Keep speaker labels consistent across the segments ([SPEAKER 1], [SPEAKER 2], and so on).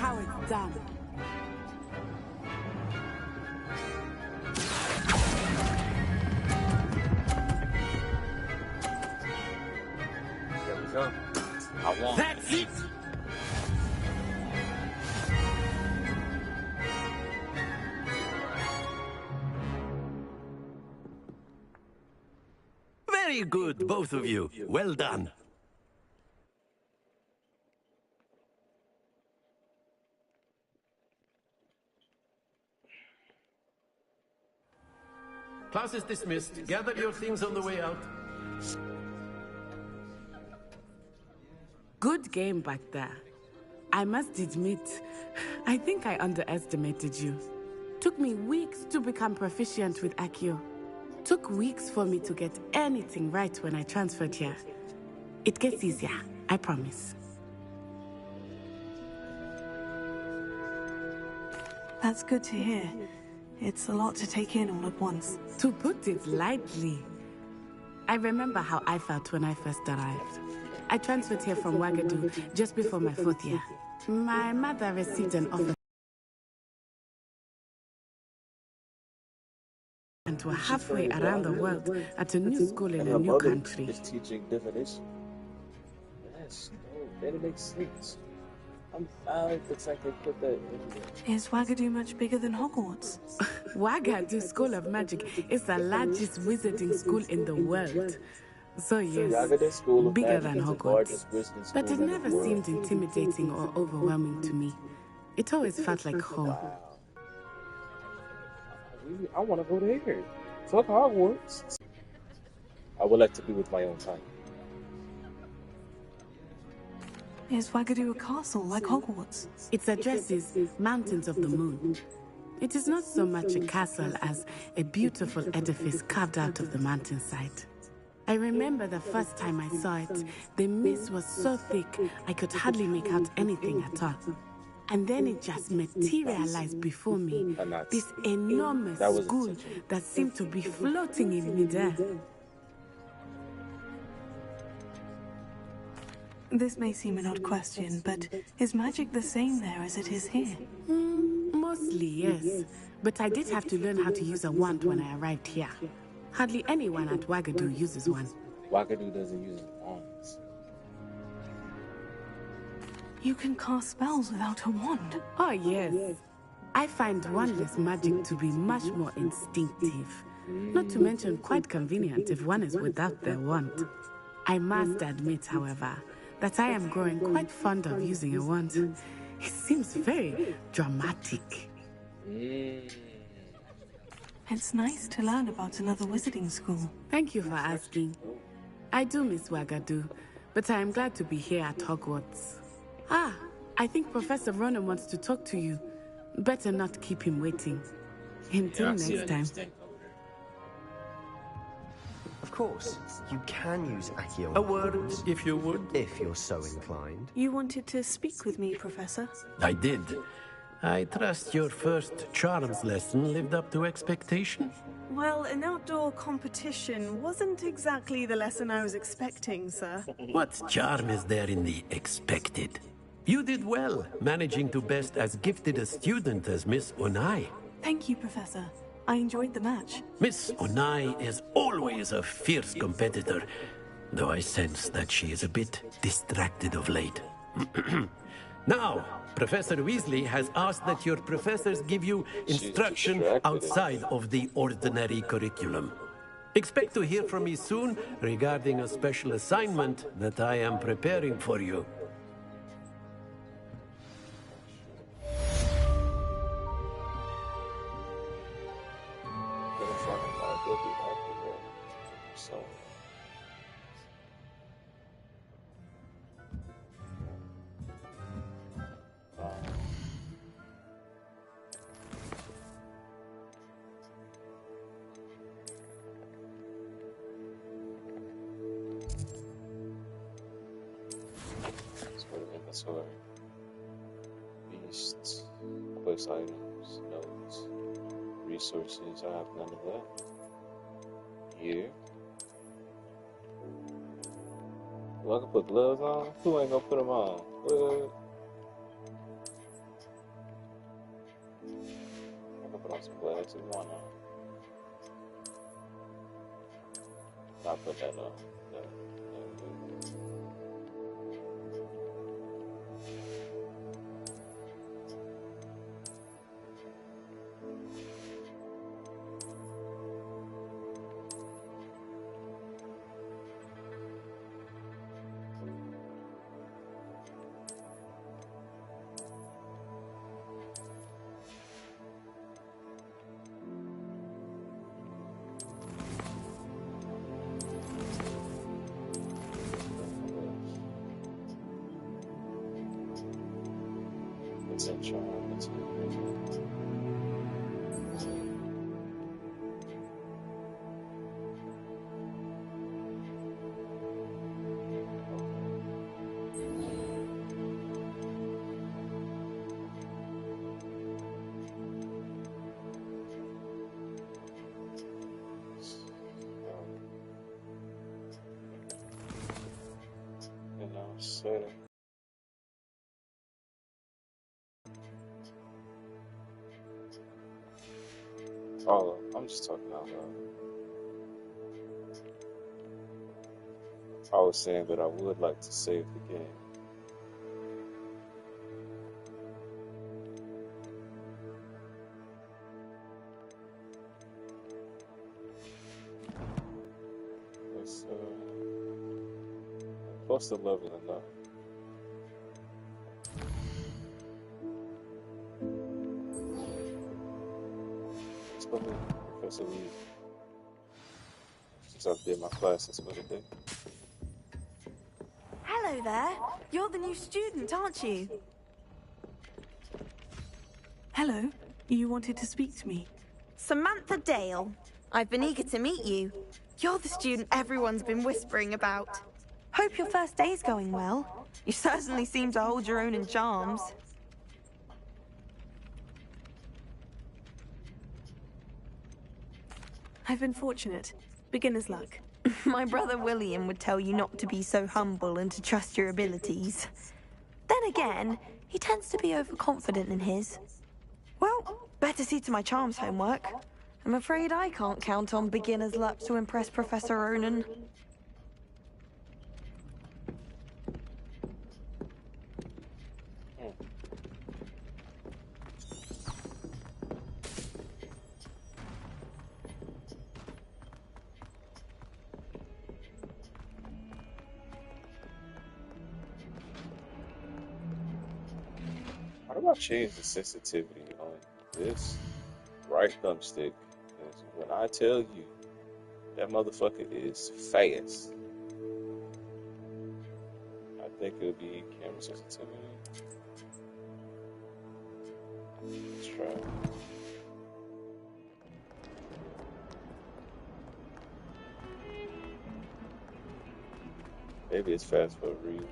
[SPEAKER 1] how it's done.
[SPEAKER 2] There we go. I won.
[SPEAKER 3] That's it! Very good, both of you. Well done. Class is dismissed. Gather your things on the way out.
[SPEAKER 1] Good game back there. I must admit, I think I underestimated you. Took me weeks to become proficient with Accio. Took weeks for me to get anything right when I transferred here. It gets easier, I promise.
[SPEAKER 4] That's good to hear. It's a lot to take in all at once.
[SPEAKER 1] To put it lightly, I remember how I felt when I first arrived. I transferred here from Ouagadougou just before my 4th year. My mother received an offer and we're halfway around the world at a new school in a new country.
[SPEAKER 2] Is teaching definition. Yes, no, that makes sense. I looks like they put that in there.
[SPEAKER 4] Is Ouagadougou much bigger than Hogwarts?
[SPEAKER 1] Ouagadougou School of Magic is the largest wizarding school in the world. So yes, bigger than Hogwarts. But it never seemed intimidating or overwhelming to me. It always felt like home.
[SPEAKER 2] Wow. I want to go there. Fuck Hogwarts. I would like to be with my own time.
[SPEAKER 4] Is Ouagadougou a castle like Hogwarts?
[SPEAKER 1] Its address is Mountains of the Moon. It is not so much a castle as a beautiful edifice carved out of the mountainside. I remember the first time I saw it, the mist was so thick I could hardly make out anything at all. And then it just materialized before me, this enormous school that seemed to be floating in midair.
[SPEAKER 4] This may seem an odd question, but is magic the same there as it is here?
[SPEAKER 1] Mostly, yes. But I did have to learn how to use a wand when I arrived here. Hardly anyone at Ouagadougou uses one.
[SPEAKER 2] Ouagadougou doesn't use wands.
[SPEAKER 4] You can cast spells without a wand?
[SPEAKER 1] Oh, yes. I find wandless magic to be much more instinctive. Not to mention quite convenient if one is without their wand. I must admit, however, that I am growing quite fond of using a wand. It seems very dramatic.
[SPEAKER 4] It's nice to learn about another wizarding school.
[SPEAKER 1] Thank you for asking. I do miss Ouagadougou, but I am glad to be here at Hogwarts. Ah, I think Professor Ronan wants to talk to you. Better not keep him waiting. Until next time.
[SPEAKER 5] Of course, you can use Accio.
[SPEAKER 3] A word, if you would.
[SPEAKER 5] If you're so inclined.
[SPEAKER 4] You wanted to speak with me, Professor?
[SPEAKER 3] I did. I trust your first charms lesson lived up to expectation?
[SPEAKER 6] Well, an outdoor competition wasn't exactly the lesson I was expecting, sir.
[SPEAKER 3] What charm is there in the expected? You did well, managing to best as gifted a student as Miss Iiii.
[SPEAKER 4] Thank you, Professor. I enjoyed the match.
[SPEAKER 3] Miss Iiii is always a fierce competitor, though I sense that she is a bit distracted of late. Now, Professor Weasley has asked that your professors give you instruction outside of the ordinary curriculum. Expect to hear from me soon regarding a special assignment that I am preparing for you.
[SPEAKER 2] Or beasts, quest items, notes, resources. I have none of that. Here. Well, I can put gloves on. Who ain't gonna put them on? put on some glasses. Why not? Not put that on. No. It's a charm. It's a so oh, I'm just talking out loud. I was saying that I would like to save the game. It's close to leveling up. Let's go with Professor Lee. Since I did my classes for the day.
[SPEAKER 4] Hello there. You're the new student, aren't you? Hello. You wanted to speak to me?
[SPEAKER 7] Samantha Dale. I've been eager to meet you. You're the student everyone's been whispering about. Hope your first day's going well. You certainly seem to hold your own in charms.
[SPEAKER 4] I've been fortunate. Beginner's luck.
[SPEAKER 7] My brother William would tell you not to be so humble and to trust your abilities. Then again, he tends to be overconfident in his. Well, better see to my charms homework. I'm afraid I can't count on beginner's luck to impress Professor Ronan.
[SPEAKER 2] How do I change the sensitivity on this right thumbstick? Because when I tell you that motherfucker is fast, I think it'll be camera sensitivity. Let's try. Maybe it's fast for a reason.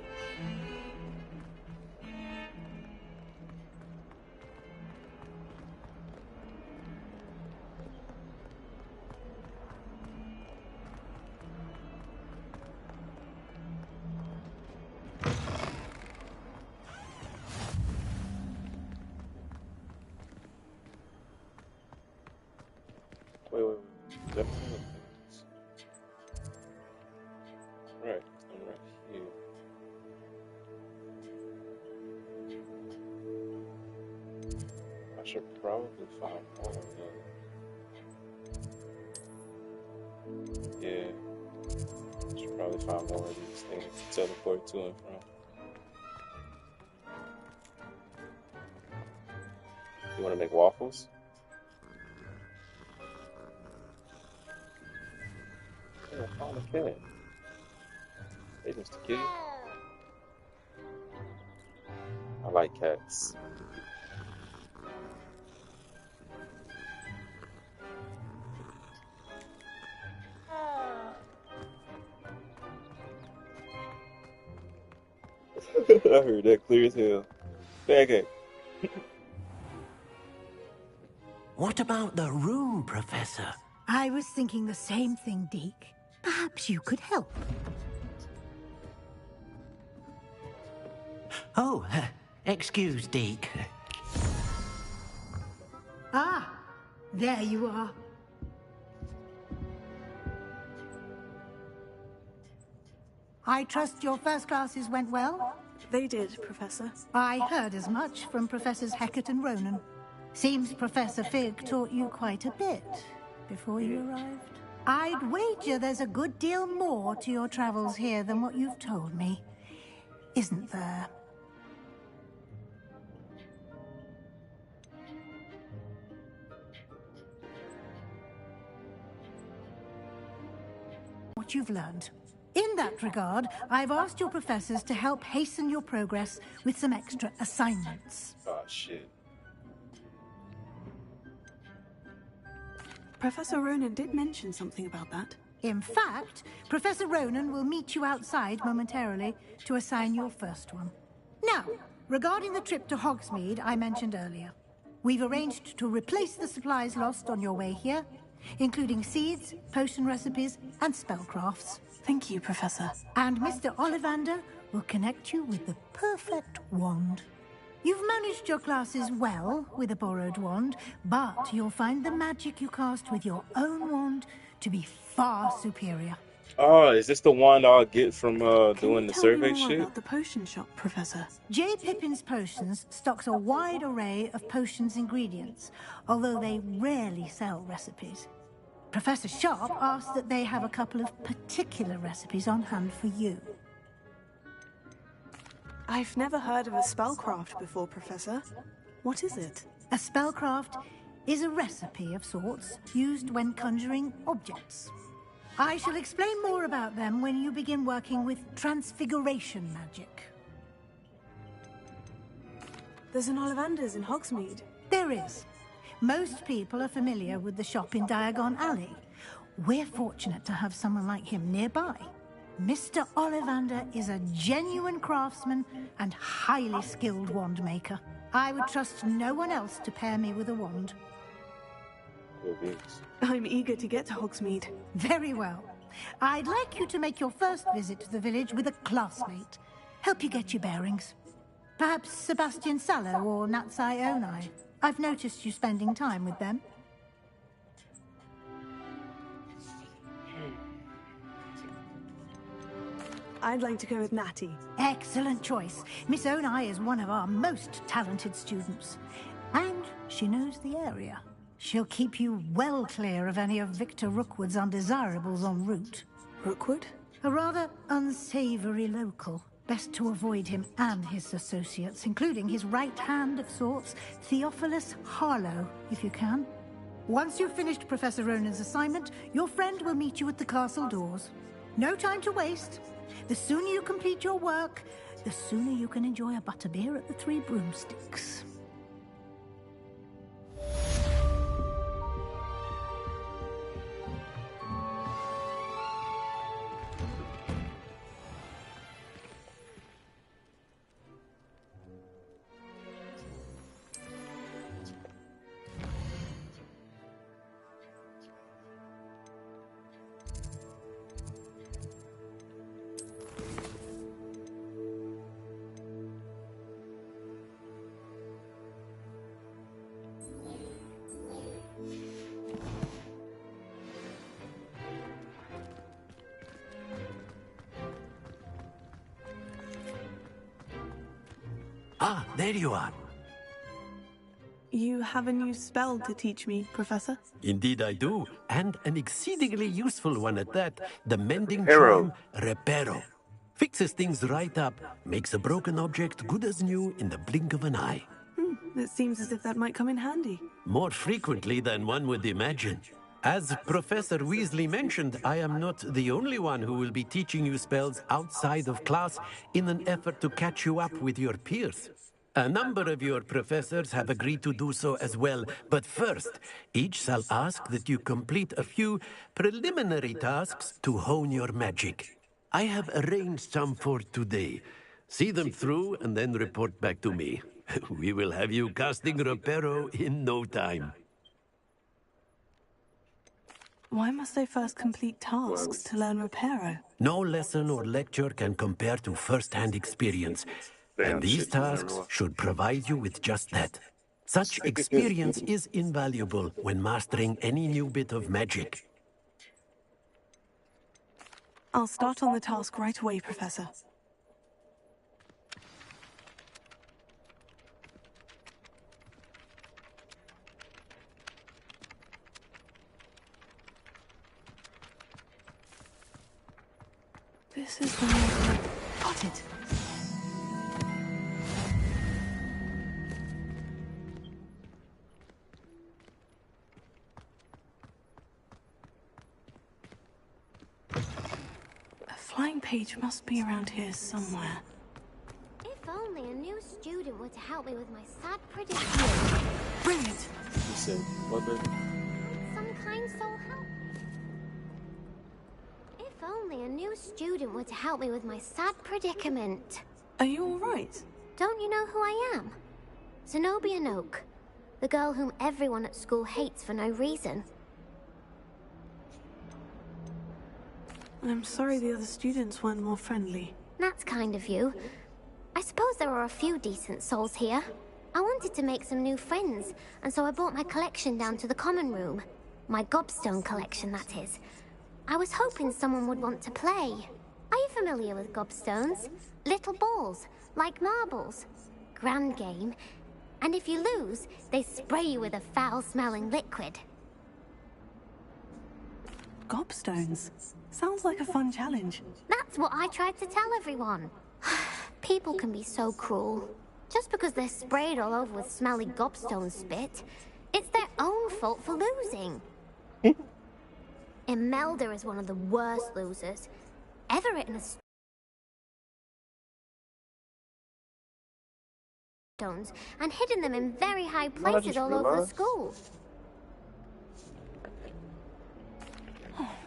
[SPEAKER 2] Wait. Is that one of the things? Right, I'm right here. I should probably find more of them. Yeah, I should probably find more of these things to teleport to and from. You want to make waffles? Yeah, I found a cat. Hey, Mr. Kitty. I like cats. I heard that clear as hell. Pancake.
[SPEAKER 3] What about the room, Professor?
[SPEAKER 8] I was thinking the same thing, Deke. Perhaps you could help.
[SPEAKER 3] Oh, excuse, Deke.
[SPEAKER 8] Ah, There you are. I trust your first classes went well?
[SPEAKER 6] They did, Professor.
[SPEAKER 8] I heard as much from Professors Hecat and Ronan. Seems Professor Fig taught you quite a bit before you arrived. I'd wager there's a good deal more to your travels here than what you've told me. Isn't there? What you've learned. In that regard, I've asked your professors to help hasten your progress with some extra assignments.
[SPEAKER 2] Oh, shit.
[SPEAKER 6] Professor Ronan did mention something about that.
[SPEAKER 8] In fact, Professor Ronan will meet you outside momentarily to assign your first one. Now, regarding the trip to Hogsmeade I mentioned earlier, we've arranged to replace the supplies lost on your way here, including seeds, potion recipes, and spellcrafts.
[SPEAKER 6] Thank you, Professor.
[SPEAKER 8] And Mr. Ollivander will connect you with the perfect wand. You've managed your classes well with a borrowed wand, but you'll find the magic you cast with your own wand to be far superior.
[SPEAKER 2] Oh, is this the wand I'll get from doing the
[SPEAKER 6] Tell
[SPEAKER 2] survey
[SPEAKER 6] me more
[SPEAKER 2] shit?
[SPEAKER 6] about the potion shop, Professor.
[SPEAKER 8] J. Pippin's Potions stocks a wide array of potions ingredients, although they rarely sell recipes. Professor Sharp asked that they have a couple of particular recipes on hand for you.
[SPEAKER 6] I've never heard of a spellcraft before, Professor. What is it?
[SPEAKER 8] A spellcraft is a recipe of sorts used when conjuring objects. I shall explain more about them when you begin working with transfiguration magic.
[SPEAKER 6] There's an Ollivander's in Hogsmeade.
[SPEAKER 8] There is. Most people are familiar with the shop in Diagon Alley. We're fortunate to have someone like him nearby. Mr. Ollivander is a genuine craftsman and highly skilled wand maker. I would trust no one else to pair me with a wand.
[SPEAKER 2] Cool beans.
[SPEAKER 6] I'm eager to get to Hogsmeade.
[SPEAKER 8] Very well. I'd like you to make your first visit to the village with a classmate. Help you get your bearings. Perhaps Sebastian Sallow or Natsai Onai. I've noticed you spending time with them.
[SPEAKER 6] I'd like to go with Natty.
[SPEAKER 8] Excellent choice. Miss Onai is one of our most talented students. And she knows the area. She'll keep you well clear of any of Victor Rookwood's undesirables en route.
[SPEAKER 6] Rookwood?
[SPEAKER 8] A rather unsavory local. Best to avoid him and his associates, including his right hand of sorts, Theophilus Harlow, if you can. Once you've finished Professor Ronan's assignment, your friend will meet you at the castle doors. No time to waste. The sooner you complete your work, the sooner you can enjoy a butterbeer at the Three Broomsticks.
[SPEAKER 3] Ah, there you are.
[SPEAKER 6] You have a new spell to teach me, Professor?
[SPEAKER 3] Indeed I do, and an exceedingly useful one at that. The mending
[SPEAKER 2] Hero.
[SPEAKER 3] charm, Reparo. Fixes things right up, makes a broken object good as new in the blink of an eye.
[SPEAKER 6] It seems as if that might come in handy.
[SPEAKER 3] More frequently than one would imagine. As Professor Weasley mentioned, I am not the only one who will be teaching you spells outside of class in an effort to catch you up with your peers. A number of your professors have agreed to do so as well, but first, each shall ask that you complete a few preliminary tasks to hone your magic. I have arranged some for today. See them through and then report back to me. We will have you casting Reparo in no time.
[SPEAKER 6] Why must I first complete tasks to learn Reparo?
[SPEAKER 3] No lesson or lecture can compare to first-hand experience. And these tasks should provide you with just that. Such experience is invaluable when mastering any new bit of magic.
[SPEAKER 4] I'll start on the task right away, Professor. This is the one. Got it. A flying page must be around here somewhere.
[SPEAKER 9] If only a new student were to help me with my sad predicament.
[SPEAKER 4] Brilliant.
[SPEAKER 2] You said, mother?
[SPEAKER 9] Some kind soul help. If only a new student were to help me with my sad predicament.
[SPEAKER 4] Are you all right?
[SPEAKER 9] Don't you know who I am? Zenobia Noak, the girl whom everyone at school hates for no reason.
[SPEAKER 4] I'm sorry the other students weren't more friendly.
[SPEAKER 9] That's kind of you. I suppose there are a few decent souls here. I wanted to make some new friends, and so I brought my collection down to the common room. My gobstone collection, that is. I was hoping someone would want to play. Are you familiar with gobstones? Little balls, like marbles. Grand game. And if you lose, they spray you with a foul-smelling liquid.
[SPEAKER 4] Gobstones? Sounds like a fun challenge.
[SPEAKER 9] That's what I tried to tell everyone. People can be so cruel. Just because they're sprayed all over with smelly gobstone spit, it's their own fault for losing. Imelda is one of the worst losers ever written a stones and hidden them in very high places all over the school.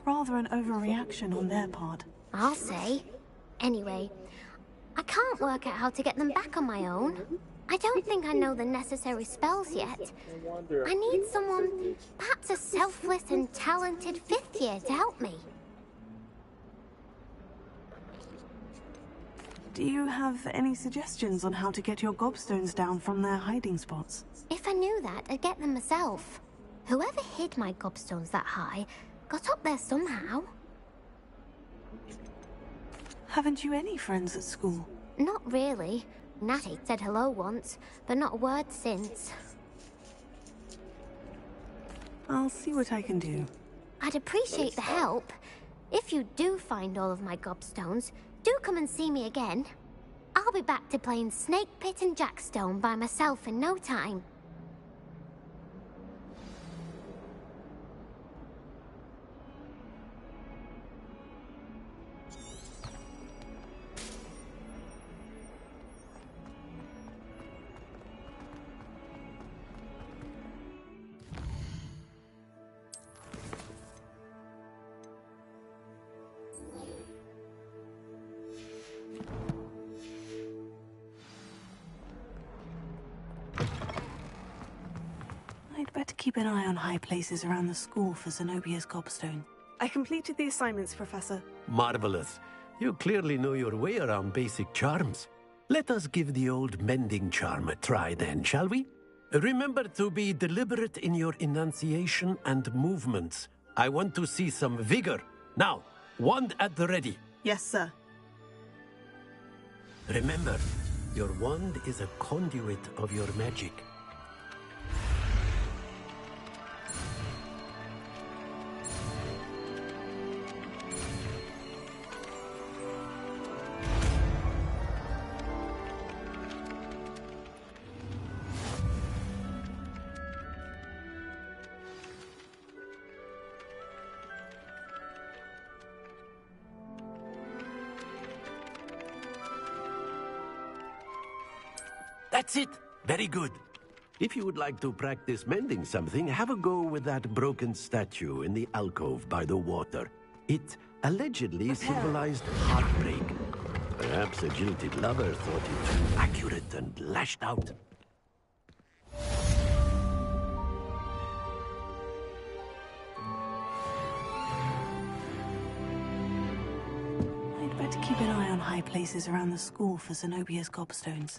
[SPEAKER 4] Rather an overreaction on their part.
[SPEAKER 9] I'll say. Anyway, I can't work out how to get them back on my own. I don't think I know the necessary spells yet. I need someone, perhaps a selfless and talented fifth year to help me.
[SPEAKER 4] Do you have any suggestions on how to get your gobstones down from their hiding spots?
[SPEAKER 9] If I knew that, I'd get them myself. Whoever hid my gobstones that high got up there somehow.
[SPEAKER 4] Haven't you any friends at school?
[SPEAKER 9] Not really. Natty said hello once, but not a word since.
[SPEAKER 4] I'll see what I can do.
[SPEAKER 9] I'd appreciate the help. If you do find all of my gobstones, do come and see me again. I'll be back to playing Snake Pit and Jackstone by myself in no time.
[SPEAKER 4] I'd better keep an eye on high places around the school for Zenobia's gobstone.
[SPEAKER 6] I completed the assignments, Professor.
[SPEAKER 3] Marvelous. You clearly know your way around basic charms. Let us give the old mending charm a try then, shall we? Remember to be deliberate in your enunciation and movements. I want to see some vigor. Now, wand at the ready.
[SPEAKER 6] Yes, sir.
[SPEAKER 3] Remember, your wand is a conduit of your magic. That's it. Very good. If you would like to practice mending something, have a go with that broken statue in the alcove by the water. It allegedly symbolized heartbreak. Perhaps a jilted lover thought it too accurate and lashed out.
[SPEAKER 4] I'd better keep an eye on high places around the school for Zenobia's gobstones.